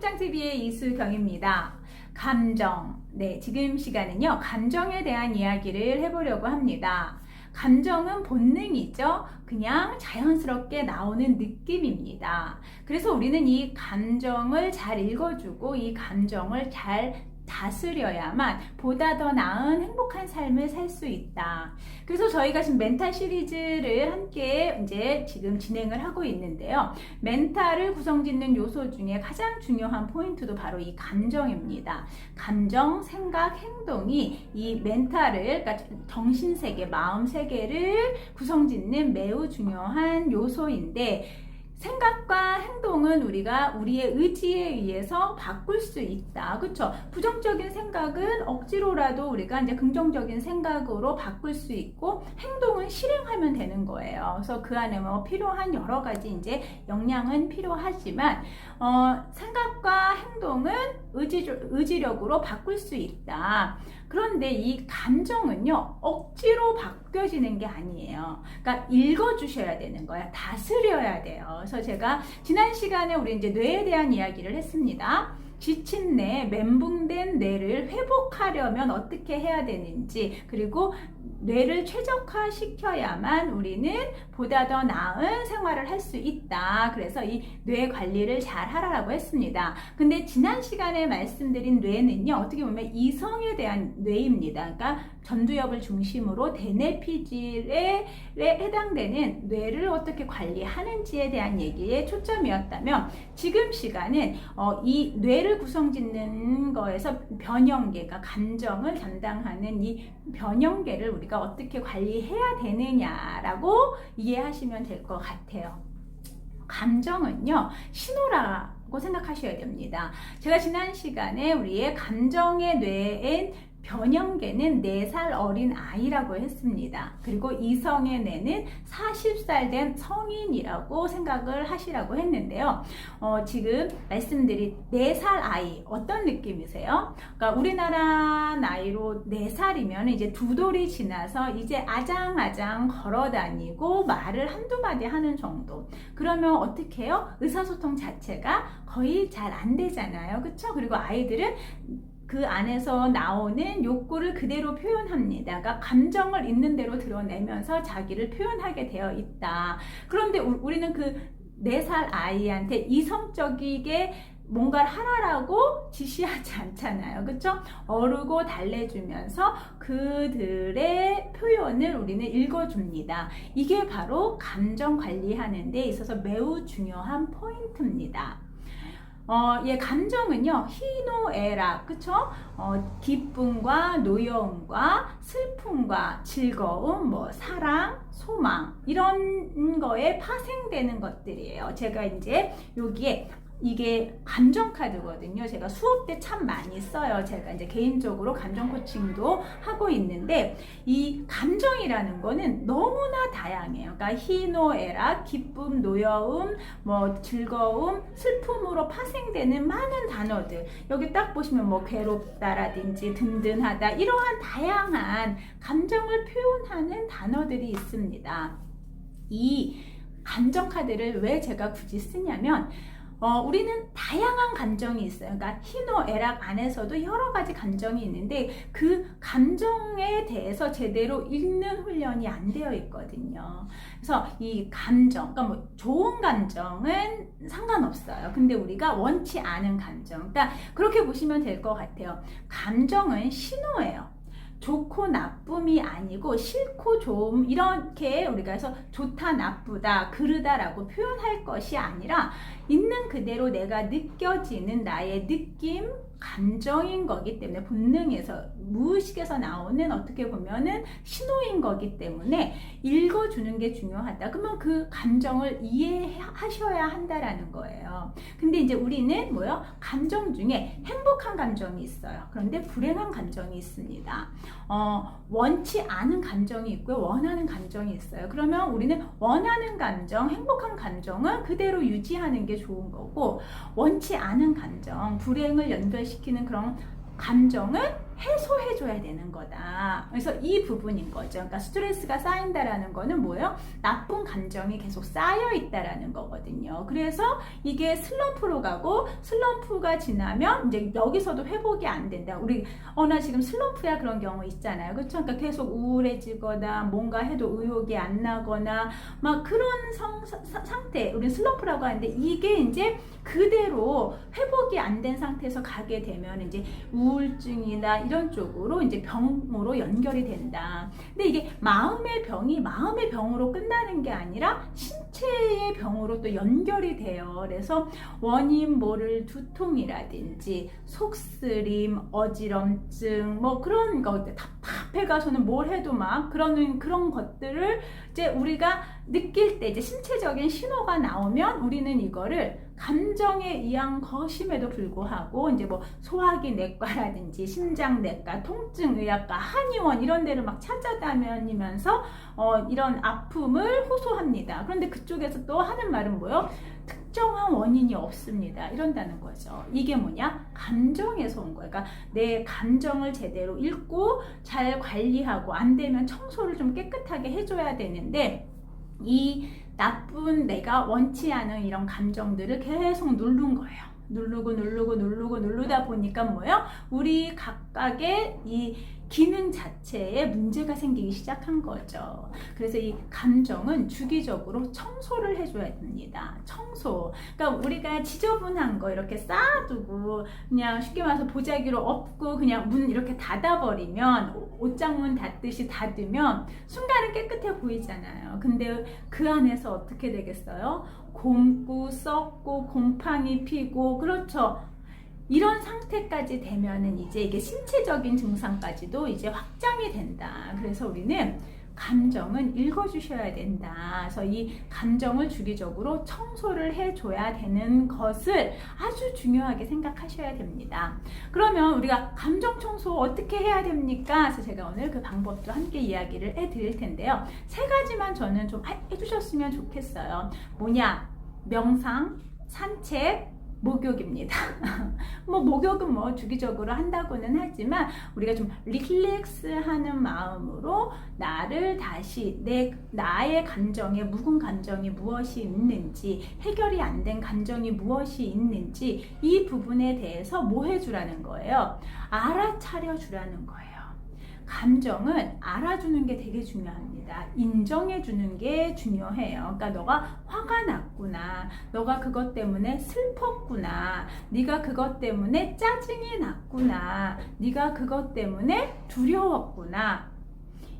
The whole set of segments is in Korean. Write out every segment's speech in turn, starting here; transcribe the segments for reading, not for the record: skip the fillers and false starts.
소장TV의 이수경입니다. 감정. 네, 지금 시간은요, 감정에 대한 이야기를 해보려고 합니다. 감정은 본능이죠. 그냥 자연스럽게 나오는 느낌입니다. 그래서 우리는 이 감정을 잘 읽어주고 이 감정을 잘 다스려야만 보다 더 나은 행복한 삶을 살 수 있다. 그래서 저희가 지금 멘탈 시리즈를 함께 이제 지금 진행을 하고 있는데요. 멘탈을 구성짓는 요소 중에 가장 중요한 포인트도 바로 이 감정입니다. 감정, 생각, 행동이 이 멘탈을, 그러니까 정신세계, 마음세계를 구성짓는 매우 중요한 요소인데, 생각과 행동은 우리가 우리의 의지에 의해서 바꿀 수 있다. 그렇죠? 부정적인 생각은 억지로라도 우리가 이제 긍정적인 생각으로 바꿀 수 있고, 행동은 실행하면 되는 거예요. 그래서 그 안에 뭐 필요한 여러 가지 이제 역량은 필요하지만, 생각과 행동은 의지력으로 바꿀 수 있다. 그런데 이 감정은요, 억지로 바뀌어지는 게 아니에요. 그러니까 읽어주셔야 되는 거야. 다스려야 돼요. 그래서 제가 지난 시간에 우리 이제 뇌에 대한 이야기를 했습니다. 지친 뇌, 멘붕된 뇌를 회복하려면 어떻게 해야 되는지, 그리고 뇌를 최적화시켜야만 우리는 보다 더 나은 생활을 할 수 있다. 그래서 이 뇌 관리를 잘 하라고 했습니다. 근데 지난 시간에 말씀드린 뇌는요, 어떻게 보면 이성에 대한 뇌입니다. 그러니까 전두엽을 중심으로 대뇌피질에 해당되는 뇌를 어떻게 관리하는지에 대한 얘기에 초점이었다면, 지금 시간은 이 뇌를 구성짓는 거에서 변형계가 감정을 담당하는 이 변형계를 우리가 어떻게 관리해야 되느냐라고 이해하시면 될 것 같아요. 감정은요, 신호라고 생각하셔야 됩니다. 제가 지난 시간에 우리의 감정의 뇌엔 변형계는 4살 어린 아이라고 했습니다. 그리고 이성의 뇌는 40살 된 성인이라고 생각을 하시라고 했는데요. 지금 말씀드린 4살 아이 어떤 느낌이세요? 그러니까 우리나라 나이로 4살이면 이제 2돌이 지나서 이제 아장아장 걸어다니고 말을 한두 마디 하는 정도. 그러면 어떻게 해요? 의사소통 자체가 거의 잘 안 되잖아요. 그렇죠? 그리고 아이들은 그 안에서 나오는 욕구를 그대로 표현합니다. 그러니까 감정을 있는 대로 드러내면서 자기를 표현하게 되어 있다. 그런데 우리는 그 4살 아이한테 이성적이게 뭔가를 하라고 지시하지 않잖아요. 그렇죠? 어르고 달래주면서 그들의 표현을 우리는 읽어줍니다. 이게 바로 감정 관리하는 데 있어서 매우 중요한 포인트입니다. 예, 감정은요, 희노애락, 그쵸? 기쁨과 노여움과 슬픔과 즐거움, 뭐, 사랑, 소망, 이런 거에 파생되는 것들이에요. 제가 이제 여기에 이게 감정 카드거든요. 제가 수업 때 참 많이 써요. 제가 이제 개인적으로 감정 코칭도 하고 있는데, 이 감정이라는 거는 너무나 다양해요. 그러니까 희노애락, 기쁨, 노여움, 뭐 즐거움, 슬픔으로 파생되는 많은 단어들. 여기 딱 보시면 뭐 괴롭다라든지 든든하다, 이러한 다양한 감정을 표현하는 단어들이 있습니다. 이 감정 카드를 왜 제가 굳이 쓰냐면, 우리는 다양한 감정이 있어요. 그러니까 희노애락 안에서도 여러 가지 감정이 있는데, 그 감정에 대해서 제대로 읽는 훈련이 안 되어 있거든요. 그래서 이 감정, 그러니까 뭐 좋은 감정은 상관없어요. 근데 우리가 원치 않은 감정, 그러니까 그렇게 보시면 될 것 같아요. 감정은 신호예요. 좋고 나쁨이 아니고 싫고 좋음, 이렇게 우리가 해서 좋다 나쁘다 그르다라고 표현할 것이 아니라 있는 그대로 내가 느껴지는 나의 느낌, 감정인 거기 때문에, 본능에서, 무의식에서 나오는 어떻게 보면은 신호인 거기 때문에 읽어주는 게 중요하다. 그러면 그 감정을 이해하셔야 한다라는 거예요. 근데 이제 우리는 뭐요? 감정 중에 행복한 감정이 있어요. 그런데 불행한 감정이 있습니다. 원치 않은 감정이 있고요, 원하는 감정이 있어요. 그러면 우리는 원하는 감정, 행복한 감정은 그대로 유지하는 게 좋은 거고, 원치 않은 감정, 불행을 연결시키는 그런 감정은 해소해줘야 되는 거다. 그래서 이 부분인 거죠. 그러니까 스트레스가 쌓인다라는 거는 뭐예요? 나쁜 감정이 계속 쌓여 있다라는 거거든요. 그래서 이게 슬럼프로 가고 슬럼프가 지나면 이제 여기서도 회복이 안 된다. 우리 나 지금 슬럼프야 그런 경우 있잖아요. 그렇죠? 그러니까 계속 우울해지거나 뭔가 해도 의욕이 안 나거나 막 그런 상태, 우리 슬럼프라고 하는데 이게 이제 그대로 회복이 안 된 상태에서 가게 되면 이제 우울증이나 이런 쪽으로 이제 병으로 연결이 된다. 근데 이게 마음의 병이 마음의 병으로 끝나는 게 아니라 신체의 병으로 또 연결이 돼요. 그래서 원인 모를 두통이라든지 속쓰림, 어지럼증 뭐 그런 거 답답해가서는 뭘 해도 막 그런 것들을 이제 우리가 느낄 때 이제 신체적인 신호가 나오면 우리는 이거를 감정에 의한 것임에도 불구하고 이제 뭐 소화기 내과라든지 심장내과, 통증의학과, 한의원 이런 데를 막 찾아다니면서 이런 아픔을 호소합니다. 그런데 그쪽에서 또 하는 말은 뭐예요? 특정한 원인이 없습니다. 이런다는 거죠. 이게 뭐냐? 감정에서 온 거예요. 그러니까 내 감정을 제대로 읽고 잘 관리하고 안 되면 청소를 좀 깨끗하게 해줘야 되는데 이 나쁜 내가 원치 않은 이런 감정들을 계속 누른 거예요. 누르다 보니까 뭐예요? 우리 각각의 이 기능 자체에 문제가 생기기 시작한 거죠. 그래서 이 감정은 주기적으로 청소를 해줘야 됩니다. 청소. 그러니까 우리가 지저분한 거 이렇게 쌓아두고 그냥 쉽게 말해서 보자기로 엎고 그냥 문 이렇게 닫아버리면 옷장문 닫듯이 닫으면 순간은 깨끗해 보이잖아요. 근데 그 안에서 어떻게 되겠어요? 곰고 썩고 곰팡이 피고 그렇죠. 이런 상태까지 되면은 이제 이게 신체적인 증상까지도 이제 확장이 된다. 그래서 우리는 감정은 읽어주셔야 된다. 그래서 이 감정을 주기적으로 청소를 해줘야 되는 것을 아주 중요하게 생각하셔야 됩니다. 그러면 우리가 감정 청소 어떻게 해야 됩니까? 그래서 제가 오늘 그 방법도 함께 이야기를 해드릴 텐데요. 3가지만 저는 좀 해주셨으면 좋겠어요. 뭐냐? 명상, 산책, 목욕입니다. 뭐 목욕은 뭐 주기적으로 한다고는 하지만 우리가 좀 릴렉스하는 마음으로 나를 다시 나의 감정에 묵은 감정이 무엇이 있는지 해결이 안 된 감정이 무엇이 있는지 이 부분에 대해서 뭐 해주라는 거예요. 알아차려 주라는 거예요. 감정은 알아주는 게 되게 중요합니다. 인정해주는 게 중요해요. 그러니까 너가 화가 났구나. 너가 그것 때문에 슬펐구나. 네가 그것 때문에 짜증이 났구나. 네가 그것 때문에 두려웠구나.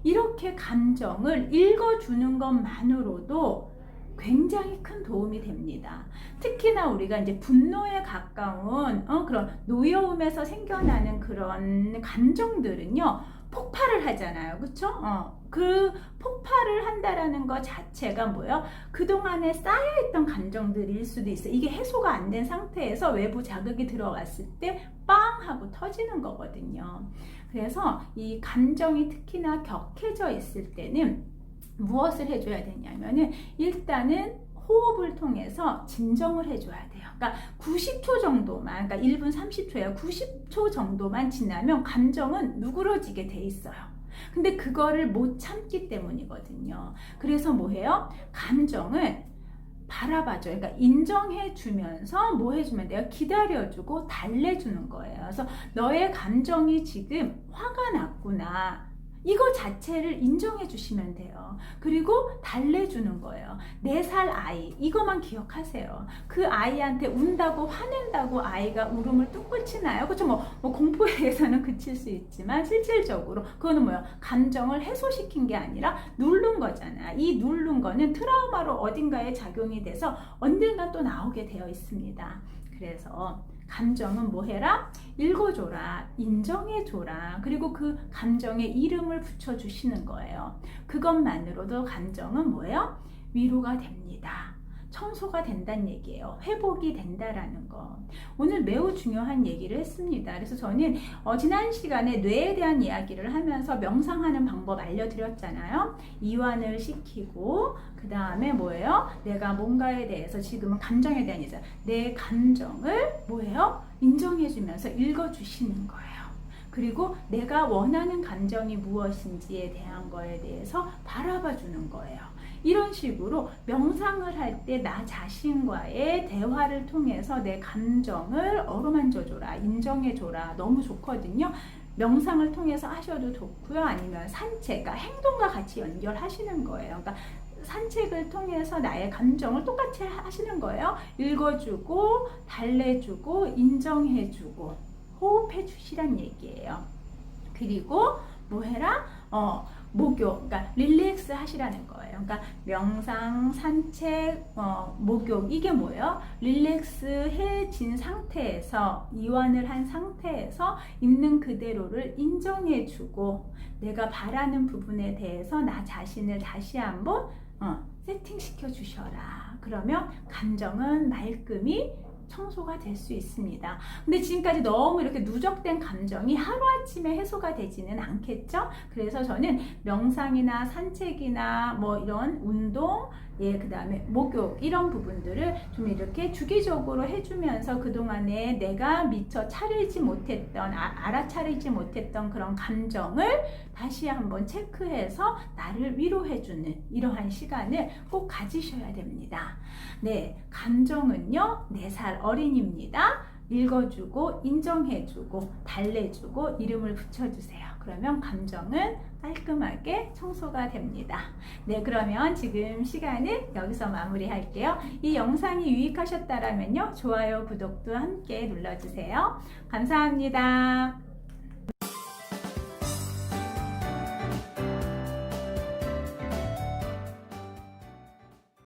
이렇게 감정을 읽어주는 것만으로도 굉장히 큰 도움이 됩니다. 특히나 우리가 이제 분노에 가까운 그런 노여움에서 생겨나는 그런 감정들은요. 폭발을 하잖아요. 그쵸? 그 폭발을 한다라는 것 자체가 뭐예요? 그동안에 쌓여있던 감정들일 수도 있어요. 이게 해소가 안 된 상태에서 외부 자극이 들어왔을 때 빵! 하고 터지는 거거든요. 그래서 이 감정이 특히나 격해져 있을 때는 무엇을 해줘야 되냐면은 일단은 호흡을 통해서 진정을 해줘야 돼요. 그러니까 90초 정도만, 그러니까 1분 30초야. 90초 정도만 지나면 감정은 누그러지게 돼 있어요. 근데 그거를 못 참기 때문이거든요. 그래서 뭐 해요? 감정을 바라봐줘요. 그러니까 인정해주면서 뭐 해주면 돼요? 기다려주고 달래주는 거예요. 그래서 너의 감정이 지금 화가 났구나. 이거 자체를 인정해 주시면 돼요. 그리고 달래주는 거예요. 4살 아이, 이거만 기억하세요. 그 아이한테 운다고 화낸다고 아이가 울음을 뚝 그치나요? 그렇죠? 뭐 공포에 의해서는 그칠 수 있지만 실질적으로 그거는 뭐예요? 감정을 해소시킨 게 아니라 누른 거잖아. 이 누른 거는 트라우마로 어딘가에 작용이 돼서 언젠가 또 나오게 되어 있습니다. 그래서 감정은 뭐 해라? 읽어줘라, 인정해줘라, 그리고 그 감정에 이름을 붙여주시는 거예요. 그것만으로도 감정은 뭐예요? 위로가 됩니다. 청소가 된다는 얘기예요. 회복이 된다라는 거. 오늘 매우 중요한 얘기를 했습니다. 그래서 저는 지난 시간에 뇌에 대한 이야기를 하면서 명상하는 방법 알려드렸잖아요. 이완을 시키고 그 다음에 뭐예요? 내가 뭔가에 대해서 지금은 감정에 대한 얘기죠. 내 감정을 뭐예요? 인정해주면서 읽어주시는 거예요. 그리고 내가 원하는 감정이 무엇인지에 대한 거에 대해서 바라봐 주는 거예요. 이런 식으로 명상을 할 때 나 자신과의 대화를 통해서 내 감정을 어루만져줘라, 인정해줘라. 너무 좋거든요. 명상을 통해서 하셔도 좋고요. 아니면 산책, 그러니까 행동과 같이 연결하시는 거예요. 그러니까 산책을 통해서 나의 감정을 똑같이 하시는 거예요. 읽어주고, 달래주고, 인정해주고, 호흡해주시란 얘기예요. 그리고 뭐 해라? 목욕, 그러니까 릴렉스 하시라는 거예요. 그러니까 명상, 산책, 목욕, 이게 뭐예요? 릴렉스해진 상태에서, 이완을 한 상태에서 있는 그대로를 인정해주고, 내가 바라는 부분에 대해서 나 자신을 다시 한번 세팅시켜 주셔라. 그러면 감정은 말끔히 청소가 될 수 있습니다. 근데 지금까지 너무 이렇게 누적된 감정이 하루아침에 해소가 되지는 않겠죠? 그래서 저는 명상이나 산책이나 뭐 이런 운동, 그 다음에 목욕, 이런 부분들을 좀 이렇게 주기적으로 해주면서 그동안에 내가 미처 차리지 못했던, 알아차리지 못했던 그런 감정을 다시 한번 체크해서 나를 위로해주는 이러한 시간을 꼭 가지셔야 됩니다. 네, 감정은요, 4살 어린이입니다. 읽어주고, 인정해주고, 달래주고, 이름을 붙여주세요. 그러면 감정은 깔끔하게 청소가 됩니다. 네, 그러면 지금 시간은 여기서 마무리할게요. 이 영상이 유익하셨다면요, 좋아요, 구독도 함께 눌러주세요. 감사합니다.